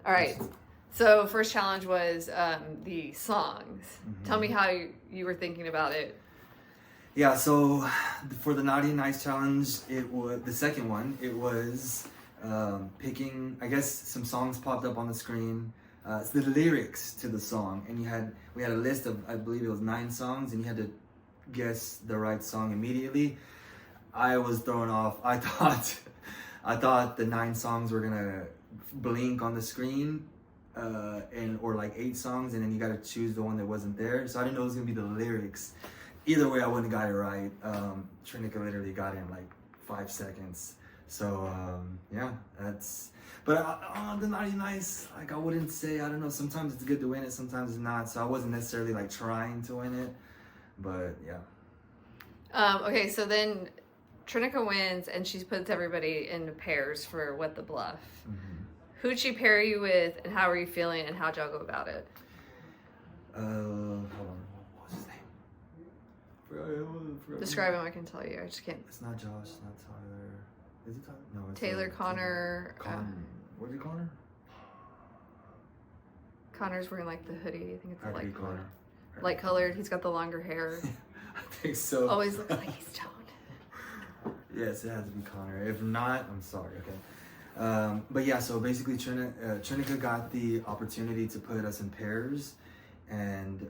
All right. So first challenge was the songs. Mm-hmm. Tell me how you were thinking about it. Yeah, so for the Naughty and Nice challenge, it was the second one. It was picking. I guess some songs popped up on the screen. It's the lyrics to the song, and we had a list of, I believe it was 9 songs, and you had to guess the right song immediately. I was thrown off. I thought the 9 songs were gonna blink on the screen, or like 8 songs, and then you got to choose the one that wasn't there. So I didn't know it was gonna be the lyrics. Either way, I wouldn't have got it right. Trinica literally got it in like 5 seconds. So yeah, that's. But the Naughty Nice, like I wouldn't say. I don't know. Sometimes it's good to win it, sometimes it's not. So I wasn't necessarily like trying to win it, but yeah. Okay, so then Trinica wins, and she puts everybody in pairs for What the Bluff. Mm-hmm. Who'd she pair you with, and how were you feeling, and how'd y'all go about it? Hold on. What was his name? Describe him, I can tell you. I just can't. It's not Josh, it's not Tyler. Is it Tyler? No, it's Taylor, Connor. What is it, Connor? Connor's wearing like the hoodie. I think it's light colored. Connor. Light colored. He's got the longer hair. I think so. Always looks like he's stoned. Yes, it has to be Connor. If not, I'm sorry. Okay. But yeah, so basically, Trinica got the opportunity to put us in pairs, and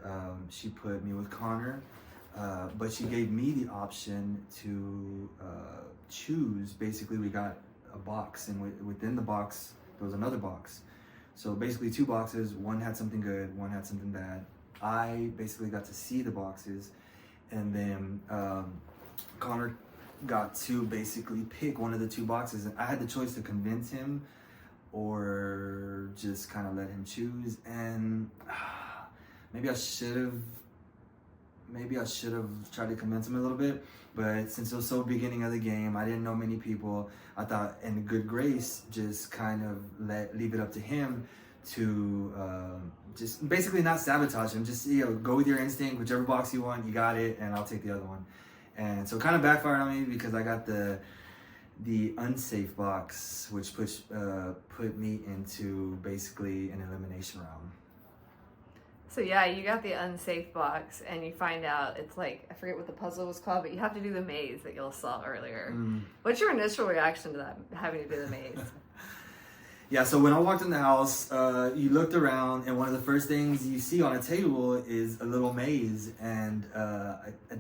she put me with Connor. But she gave me the option to choose. Basically, we got a box, and within the box, there was another box. So basically 2 boxes, one had something good, one had something bad. I basically got to see the boxes, and then Connor got to basically pick one of the 2 boxes, and I had the choice to convince him or just kind of let him choose. And maybe I should have tried to convince him a little bit, but since it was so beginning of the game, I didn't know many people. I thought, in good grace, just kind of leave it up to him to just basically not sabotage him. Just go with your instinct, whichever box you want, you got it, and I'll take the other one. And so it kind of backfired on me because I got the unsafe box, which put me into basically an elimination round. So yeah, you got the unsafe box, and you find out it's like, I forget what the puzzle was called, but you have to do the maze that y'all saw earlier. What's your initial reaction to that, having to do the maze? Yeah, so when I walked in the house, you looked around, and one of the first things you see on a table is a little maze, and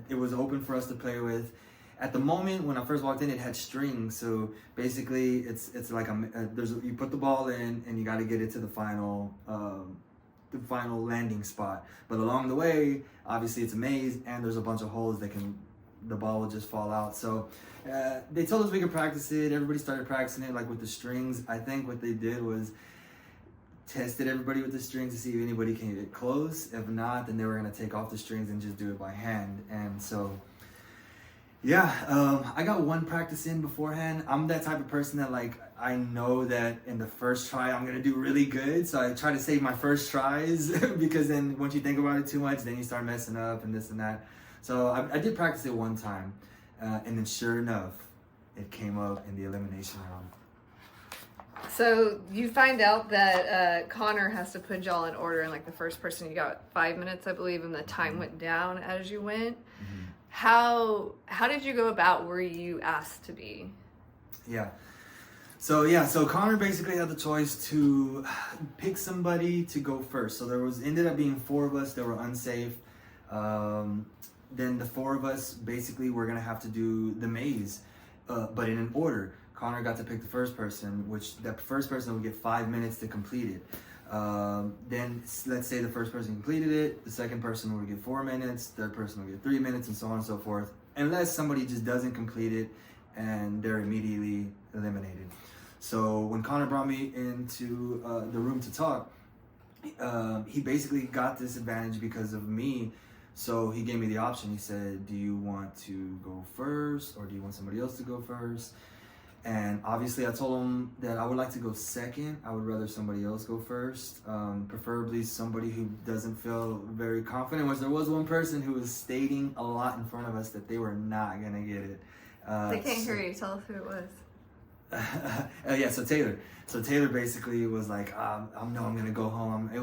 it was open for us to play with. At the moment when I first walked in, it had strings, so basically it's like you put the ball in, and you got to get it to the final landing spot. But along the way, obviously it's a maze, and there's a bunch of holes that the ball will just fall out. So they told us we could practice it. Everybody started practicing it, like with the strings. I think what they did was tested everybody with the strings to see if anybody can get close. If not, then they were going to take off the strings and just do it by hand. And so yeah, I got one practice in beforehand. I'm that type of person that, like, I know that in the first try I'm gonna do really good, so I try to save my first tries because then once you think about it too much, then you start messing up and this and that. So I did practice it one time, and then sure enough, it came up in the elimination round. So you find out that Connor has to put y'all in order, and like the first person, you got 5 minutes, I believe, and the time went down as you went. Mm-hmm. How did you go about where you asked to be? Yeah. So Connor basically had the choice to pick somebody to go first. So ended up being 4 of us that were unsafe. Then the 4 of us basically were gonna have to do the maze, but in an order. Connor got to pick the first person, which that first person would get 5 minutes to complete it. Then let's say the first person completed it, the second person would get 4 minutes, third person would get 3 minutes, and so on and so forth, unless somebody just doesn't complete it and they're immediately eliminated. So when Connor brought me into the room to talk, he basically got this advantage because of me. So he gave me the option. He said, do you want to go first, or do you want somebody else to go first? And obviously I told him that I would like to go second. I would rather somebody else go first, preferably somebody who doesn't feel very confident, which there was one person who was stating a lot in front of us that they were not going to get it. They can't hear you. Tell us who it was. Yeah, so Taylor basically was like, I'm gonna go home. It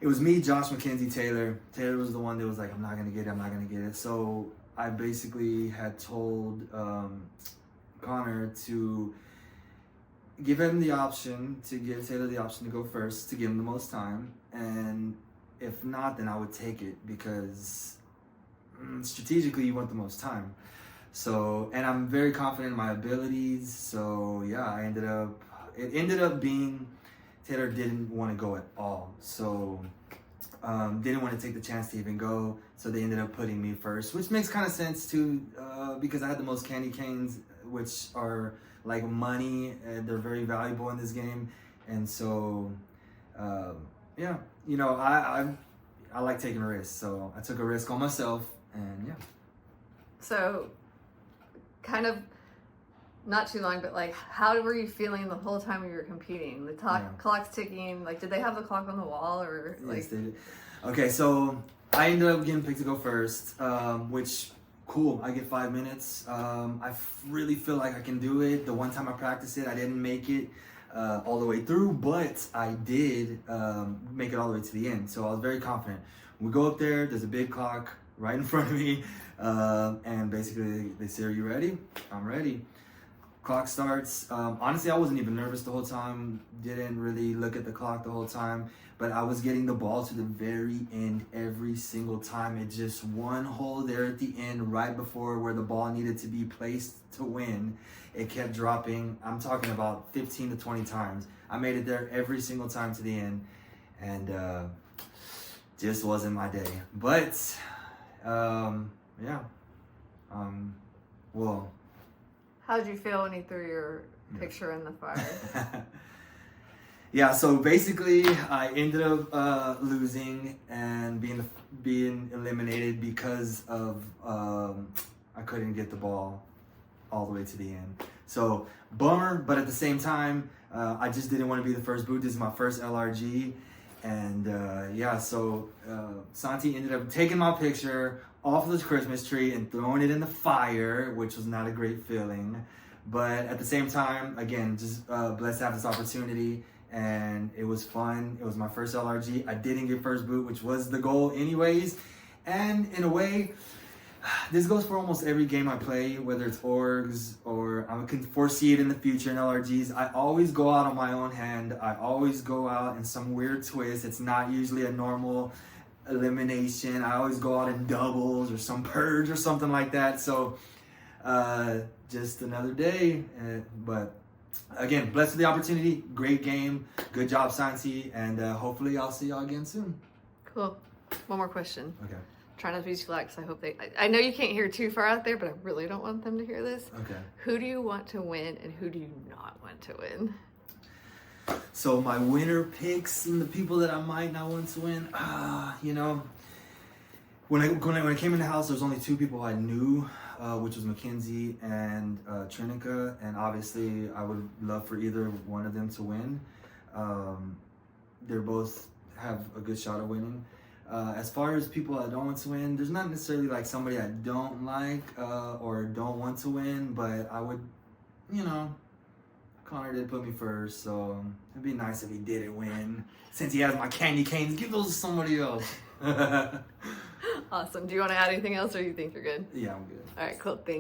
was me, Josh McKenzie, Taylor. Taylor was the one that was like, I'm not gonna get it. So I basically had told Connor to give him the option, to give Taylor the option to go first, to give him the most time, and if not, then I would take it, because strategically you want the most time. So, and I'm very confident in my abilities. So yeah, it ended up being Taylor didn't want to go at all. So didn't want to take the chance to even go. So they ended up putting me first, which makes kind of sense too, because I had the most candy canes, which are like money. They're very valuable in this game. And so, yeah, you know, I like taking risks. So I took a risk on myself, and yeah. So, kind of not too long, but like, how were you feeling the whole time you were competing? The clock's ticking. Like, did they have the clock on the wall, or like? Yes, they did. Okay, so I ended up getting picked to go first, which cool. I get 5 minutes. I really feel like I can do it. The one time I practiced it, I didn't make it all the way through, but I did make it all the way to the end. So I was very confident. We go up there. There's a big clock right in front of me, and basically they say, "Are you ready?" I'm ready. Clock starts. Honestly, I wasn't even nervous the whole time. Didn't really look at the clock the whole time, but I was getting the ball to the very end every single time. It just one hole there at the end, right before where the ball needed to be placed to win. It kept dropping. I'm talking about 15 to 20 times. I made it there every single time to the end, and just wasn't my day. But yeah. Well. How'd you feel when he threw your picture in the fire? Yeah, so basically I ended up losing and being eliminated because of I couldn't get the ball all the way to the end. So bummer, but at the same time, I just didn't want to be the first boot. This is my first LRG. And yeah, so Santi ended up taking my picture off of this Christmas tree and throwing it in the fire, which was not a great feeling. But at the same time, again, just blessed to have this opportunity, and it was fun. It was my first LRG. I didn't get first boot, which was the goal anyways. And in a way, this goes for almost every game I play, whether it's orgs or I can foresee it in the future in LRGs. I always go out on my own hand. I always go out in some weird twist. It's not usually a normal elimination. I always go out in doubles or some purge or something like that. So just another day. But again, blessed with the opportunity. Great game. Good job, Santi. And hopefully I'll see y'all again soon. Cool. One more question. Okay. Try not to be too loud, because I hope I know you can't hear too far out there, but I really don't want them to hear this. Okay. Who do you want to win, and who do you not want to win? So my winner picks and the people that I might not want to win, you know, when I came in the house, there was only two people I knew, which was Mackenzie and Trinica, and obviously I would love for either one of them to win. They both have a good shot of winning. As far as people I don't want to win, there's not necessarily like somebody I don't like or don't want to win, but I would, you know, Connor did put me first, so it'd be nice if he didn't win. Since he has my candy canes, give those to somebody else. Awesome. Do you want to add anything else, or you think you're good? Yeah, I'm good. All right, cool. Thanks.